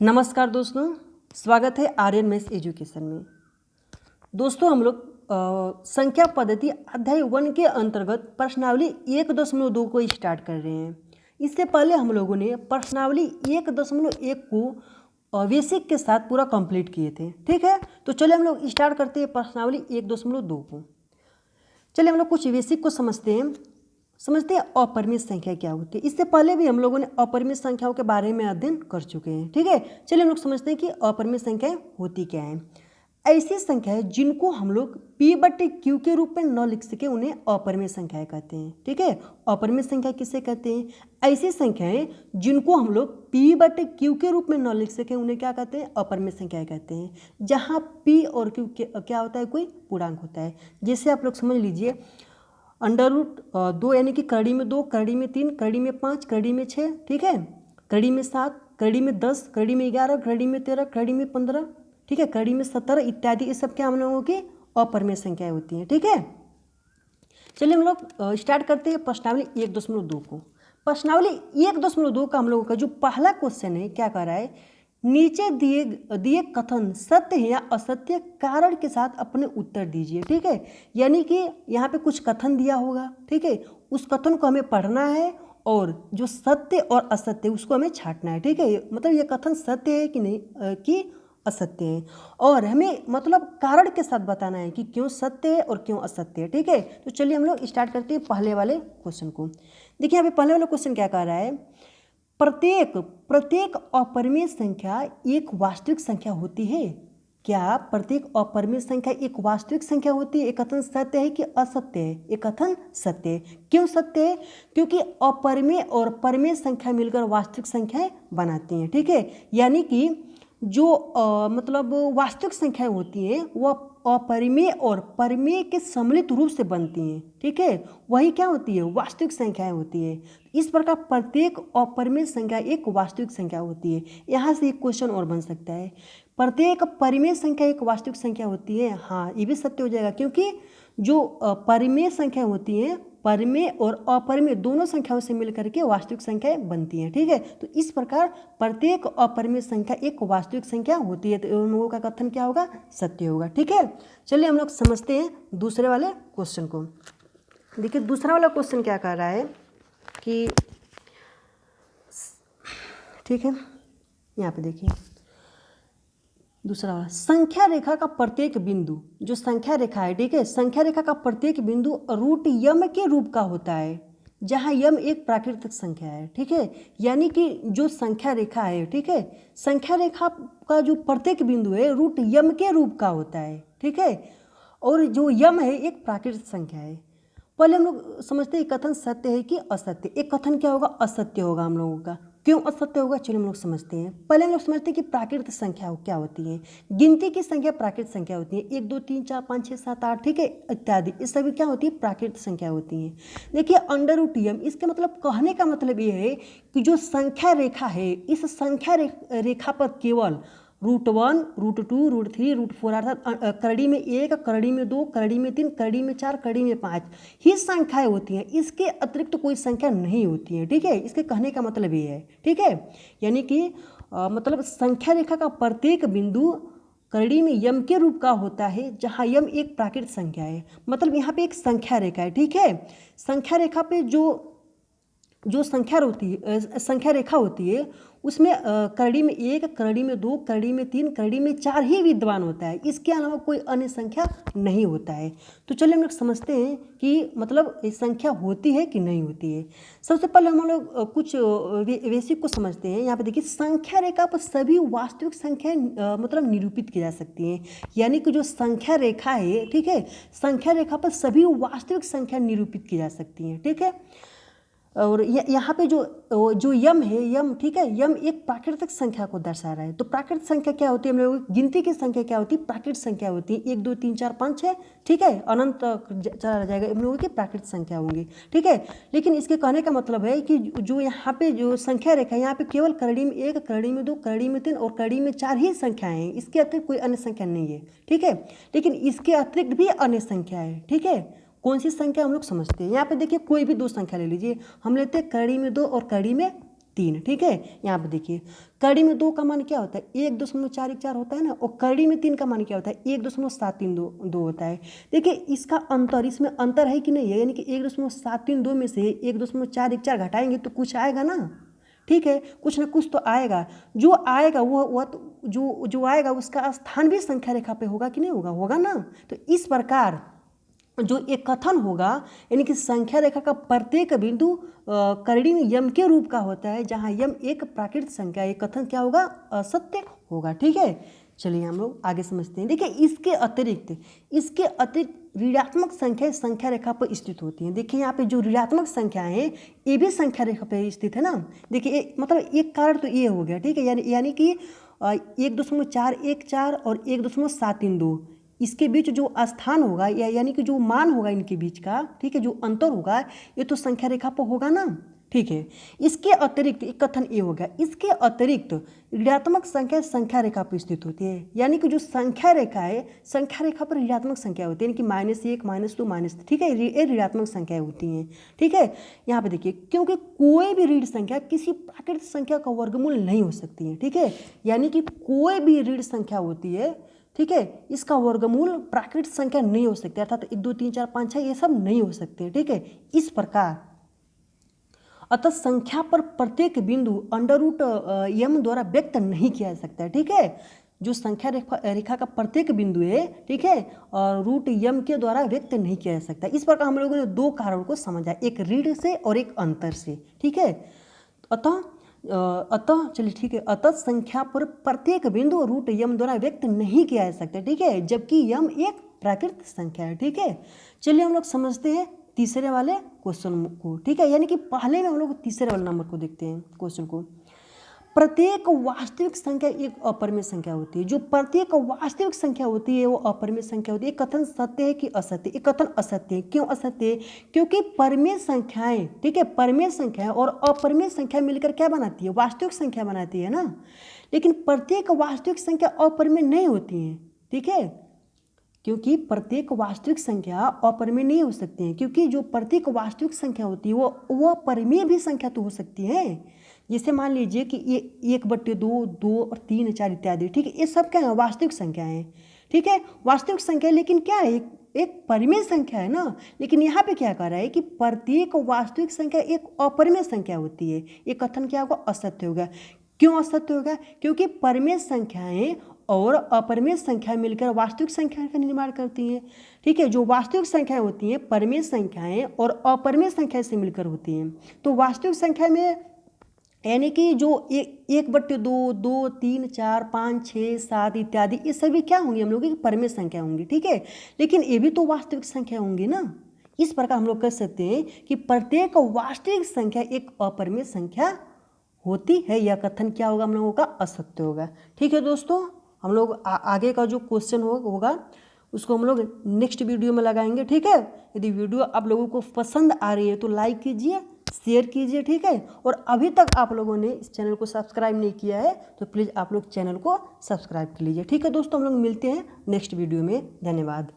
नमस्कार दोस्तों, स्वागत है आर्यन मैथ्स एजुकेशन में। दोस्तों हम लोग संख्या पद्धति अध्याय 1 के अंतर्गत प्रश्नावली 1.2 को स्टार्ट कर रहे हैं। इससे पहले हम लोगों ने प्रश्नावली 1.1 को बेसिक के साथ पूरा कंप्लीट किए थे। ठीक है, तो चलिए हम लोग स्टार्ट करते हैं प्रश्नावली 1.2 को। चलिए हम लोग कुछ बेसिक को समझते हैं अपरिमित संख्या क्या होती है। इससे पहले भी हम लोगों ने अपरिमित संख्याओं के बारे में अध्ययन कर चुके हैं। ठीक है, चलिए हम लोग समझते हैं कि अपरिमित संख्याएं होती क्या हैं। ऐसी संख्याएं जिनको हम लोग P/Q के रूप में न लिख सके उन्हें अपरिमित संख्याएं कहते हैं। ठीक है, अपरिमित संख्या किसे कहते हैं? ऐसी संख्याएं जिनको हम लोग P/Q के रूप में न लिख सके उन्हें क्या कहते हैं? अपरिमित संख्याएं कहते हैं। जहाँ P और Q क्या होता है? कोई पूर्णांक होता है। जैसे आप लोग समझ लीजिए √2 यानी कि कड़ी में 2, कड़ी में 3, कड़ी में 5, कड़ी में 6, ठीक है, कड़ी में 7, कड़ी में 10, कड़ी में 11, कड़ी में 13, कड़ी में 15, ठीक है, कड़ी में 17 इत्यादि। ये सब क्या हम लोगों की अपरिमेय संख्याएं होती हैं। ठीक है, चलिए हम लोग स्टार्ट करते हैं प्रश्नावली 1.2 को। प्रश्नावली 1.2 का हम लोगों का जो पहला क्वेश्चन है क्या कर रहा है? नीचे दिए कथन सत्य या असत्य कारण के साथ अपने उत्तर दीजिए। ठीक है, यानी कि यहाँ पे कुछ कथन दिया होगा। ठीक है, उस कथन को हमें पढ़ना है और जो सत्य और असत्य उसको हमें छांटना है। ठीक है, मतलब ये कथन सत्य है कि नहीं कि असत्य है, और हमें मतलब कारण के साथ बताना है कि क्यों सत्य है और क्यों असत्य है। ठीक है, तो चलिए हम लोग स्टार्ट करते हैं पहले वाले क्वेश्चन को। देखिए यहाँ पे पहले वाला क्वेश्चन क्या कह रहा है? प्रत्येक अपरिमेय संख्या एक वास्तविक संख्या होती है। क्या प्रत्येक अपरिमेय संख्या एक वास्तविक संख्या होती है? एक कथन सत्य है कि असत्य है? एक कथन सत्य है। क्यों सत्य है? क्योंकि अपरिमेय और परिमेय संख्या मिलकर वास्तविक संख्याएं बनाती हैं। ठीक है, यानी कि जो मतलब वास्तविक संख्याएं होती हैं वह अपरिमेय और परिमेय के सम्मिलित रूप से बनती हैं। ठीक है, वही क्या होती है? वास्तविक संख्याएं होती है। इस प्रकार प्रत्येक अपरिमेय संख्या एक वास्तविक संख्या होती है। यहाँ से एक क्वेश्चन और बन सकता है, प्रत्येक परिमेय संख्या एक वास्तविक संख्या होती है? हाँ, ये भी सत्य हो जाएगा, क्योंकि जो परिमेय संख्या होती हैं परिमेय और अपरिमेय दोनों संख्याओं से मिलकर के वास्तविक संख्याएं बनती हैं। ठीक है, तो इस प्रकार प्रत्येक अपरिमेय संख्या एक वास्तविक संख्या होती है। तो उन लोगों का कथन क्या होगा? सत्य होगा। ठीक है, चलिए हम लोग समझते हैं दूसरे वाले क्वेश्चन को। देखिए दूसरा वाला क्वेश्चन क्या कह रहा है कि, ठीक है, यहाँ पे देखिए दूसरा वाला, संख्या रेखा का प्रत्येक बिंदु, जो संख्या रेखा है, ठीक है, संख्या रेखा का प्रत्येक बिंदु रूट यम के रूप का होता है, जहाँ यम एक प्राकृतिक संख्या है। ठीक है, यानी कि जो संख्या रेखा है, ठीक है, संख्या रेखा का जो प्रत्येक बिंदु है रूट यम के रूप का होता है। ठीक है, और जो यम है एक प्राकृतिक संख्या है। पहले हम लोग समझते हैं कथन सत्य है कि असत्य। एक कथन क्या होगा? असत्य होगा हम लोगों का। क्यों असत्य होगा? चलिए हम लोग समझते हैं। पहले हम लोग समझते हैं कि प्राकृतिक संख्या क्या होती है। गिनती की संख्या प्राकृतिक संख्या होती है, 1 2 3 4 5 6 7 8, ठीक है, इत्यादि। ये सभी क्या होती है? प्राकृतिक संख्या होती है। देखिए √m, इसके मतलब कहने का मतलब ये है कि जो संख्या रेखा है इस संख्या रेखा पर केवल √1, √2, √3, √4 अर्थात करड़ी में 1, करड़ी में 2, करड़ी में 3, करड़ी में 4, करड़ी में 5 ही संख्याएं होती हैं। इसके अतिरिक्त कोई संख्या नहीं होती है। ठीक है, इसके कहने का मतलब ये है। ठीक है, यानी कि मतलब संख्या रेखा का प्रत्येक बिंदु करड़ी में यम के रूप का होता है, जहाँ यम एक प्राकृतिक संख्या है। मतलब यहाँ पे एक संख्या रेखा है। ठीक है, संख्या रेखा पे जो संख्या रेखा होती है उसमें करड़ी में 1, करड़ी में 2, करड़ी में 3, करड़ी में 4 ही विद्यमान होता है। इसके अलावा कोई अन्य संख्या नहीं होता है। तो चलिए हम लोग समझते हैं कि मतलब ये संख्या होती है कि नहीं होती है। सबसे पहले हम लोग कुछ बेसिक को समझते हैं। यहाँ पे देखिए संख्या रेखा पर सभी वास्तविक संख्याएं मतलब निरूपित की जा सकती हैं। यानी कि जो संख्या रेखा है, ठीक है, संख्या रेखा पर सभी वास्तविक संख्या निरूपित की जा सकती हैं। ठीक है, और यहाँ पे जो यम है, यम, ठीक है, यम एक प्राकृतिक संख्या को दर्शा रहा है। तो प्राकृतिक संख्या क्या होती है? हम लोग गिनती की संख्या क्या होती है? प्राकृतिक संख्या होती है। 1 2 3 4 5 6, ठीक है, अनंत चला जाएगा, हम लोगों की प्राकृतिक संख्या होंगी। ठीक है, लेकिन इसके कहने का मतलब है कि जो यहाँ पे जो संख्या रेखा है यहाँ पे केवल करड़ी में 1, करड़ी में 2, करड़ी में 3 और करड़ी में 4 ही संख्याएं हैं। इसके अतिरिक्त कोई अन्य संख्या नहीं है। ठीक है, लेकिन इसके अतिरिक्त भी अन्य संख्या है। ठीक है, कौन सी संख्या हम लोग समझते हैं? यहाँ पे देखिए कोई भी दो संख्या ले लीजिए। हम लेते हैं करड़ी में 2 और करड़ी में 3। ठीक है, यहाँ पे देखिए करड़ी में 2 का मान क्या होता है 1.414 होता है ना, और करड़ी में 3 का मान क्या होता है 1.732 होता है। देखिए इसका अंतर, इसमें अंतर है कि नहीं है, यानी कि 1.732 में से 1.414 घटाएंगे तो कुछ आएगा ना। ठीक है, कुछ ना कुछ तो आएगा, जो आएगा वह तो जो आएगा उसका स्थान भी संख्या रेखा पे होगा कि नहीं होगा, होगा ना। तो इस प्रकार जो एक कथन होगा, यानी कि संख्या रेखा का प्रत्येक बिंदु करड़ी में यम के रूप का होता है, जहाँ यम एक प्राकृतिक संख्या, एक कथन क्या होगा, असत्य होगा। ठीक है, चलिए हम लोग आगे समझते हैं। देखिए इसके अतिरिक्त ऋणात्मक संख्या संख्या रेखा पर स्थित होती हैं। देखिए यहाँ पे जो ऋणात्मक संख्याएं हैं ये भी संख्या रेखा पर स्थित है ना। देखिए मतलब एक कारण तो ये हो गया। ठीक है, यानी कि 1.414 और 1.732 इसके बीच जो स्थान होगा यानी कि जो मान होगा इनके बीच का, ठीक है, जो अंतर होगा ये तो संख्या रेखा पर होगा ना। ठीक है, इसके अतिरिक्त एक कथन ये हो गया, इसके अतिरिक्त ऋणात्मक संख्या संख्या रेखा पर स्थित होती है, यानी कि जो संख्या रेखा है संख्या रेखा पर ऋणात्मक संख्या होती है, यानी कि -1 -2 -3। ठीक है, ये ऋणात्मक संख्याएं होती हैं। ठीक है, यहाँ पे देखिए क्योंकि कोई भी ऋण संख्या किसी प्राकृतिक संख्या का वर्गमूल नहीं हो सकती है। ठीक है, यानी कि कोई भी ऋण संख्या होती है, ठीक है, इसका वर्गमूल प्राकृतिक संख्या नहीं हो सकती, अर्थात 1 2 3 4 5 6 ये सब नहीं हो सकते। ठीक है, इस प्रकार अतः संख्या पर प्रत्येक बिंदु √m द्वारा व्यक्त नहीं किया जा सकता है। ठीक है, जो संख्या रेखा का प्रत्येक बिंदु है, ठीक है, और √m के द्वारा व्यक्त नहीं किया जा सकता। इस प्रकार हम लोगों ने 2 कारणों को समझा, एक ऋण से और एक अंतर से। ठीक है, अतः चलिए ठीक है, अतः संख्या पर प्रत्येक बिंदु √m द्वारा व्यक्त नहीं किया जा सकता। ठीक है, जबकि यम एक प्राकृतिक संख्या है। ठीक है, चलिए हम लोग समझते हैं तीसरे वाले क्वेश्चन को। ठीक है, यानी कि पहले में हम लोग तीसरे वाले नंबर को देखते हैं, क्वेश्चन को। प्रत्येक वास्तविक संख्या एक अपरिमेय संख्या होती है। जो प्रत्येक वास्तविक संख्या होती है वो अपरिमेय संख्या होती है। कथन सत्य है कि असत्य? एक कथन असत्य है। क्यों असत्य है? क्योंकि परिमेय संख्याएं, ठीक है, परिमेय संख्याएं और अपरिमेय संख्या मिलकर क्या बनाती है, वास्तविक संख्या बनाती है ना। लेकिन प्रत्येक वास्तविक संख्या अपरिमेय नहीं होती है। ठीक है, क्योंकि प्रत्येक वास्तविक संख्या अपरिमेय नहीं हो सकती है, क्योंकि जो प्रत्येक वास्तविक संख्या होती है वो परिमेय भी संख्या तो हो सकती है। जैसे मान लीजिए कि ये 1/2, 2 और 3 4 इत्यादि। ठीक है, ये सब क्या है, वास्तविक संख्या है। ठीक है, वास्तविक संख्या, लेकिन क्या है, एक परिमेय संख्या है ना। लेकिन यहाँ पे क्या कह रहा है कि प्रत्येक वास्तविक संख्या एक अपरिमेय संख्या होती है। ये कथन क्या होगा, असत्य होगा। क्यों असत्य होगा? क्योंकि परिमेय संख्याएं और अपरिमेय संख्या मिलकर वास्तविक संख्या का निर्माण करती हैं। ठीक है, जो वास्तविक संख्याएं होती हैं परिमेय संख्याएं और अपरिमेय संख्या से मिलकर होती हैं। तो वास्तविक संख्या में यानी कि जो 1/2, 2 3 4 5 6 7 इत्यादि, ये सभी क्या होंगी, हम लोग की परिमेय संख्या होंगी। ठीक है, लेकिन ये भी तो वास्तविक संख्या होंगी ना। इस प्रकार हम लोग कह सकते हैं कि प्रत्येक वास्तविक संख्या एक अपरिमेय संख्या होती है। यह कथन क्या होगा, हम लोगों का असत्य होगा। ठीक है दोस्तों, हम लोग आगे का जो क्वेश्चन होगा उसको हम लोग नेक्स्ट वीडियो में लगाएंगे। ठीक है, यदि वीडियो आप लोगों को पसंद आ रही है तो लाइक कीजिए, शेयर कीजिए। ठीक है, और अभी तक आप लोगों ने इस चैनल को सब्सक्राइब नहीं किया है तो प्लीज़ आप लोग चैनल को सब्सक्राइब कर लीजिए। ठीक है दोस्तों, हम लोग मिलते हैं नेक्स्ट वीडियो में। धन्यवाद।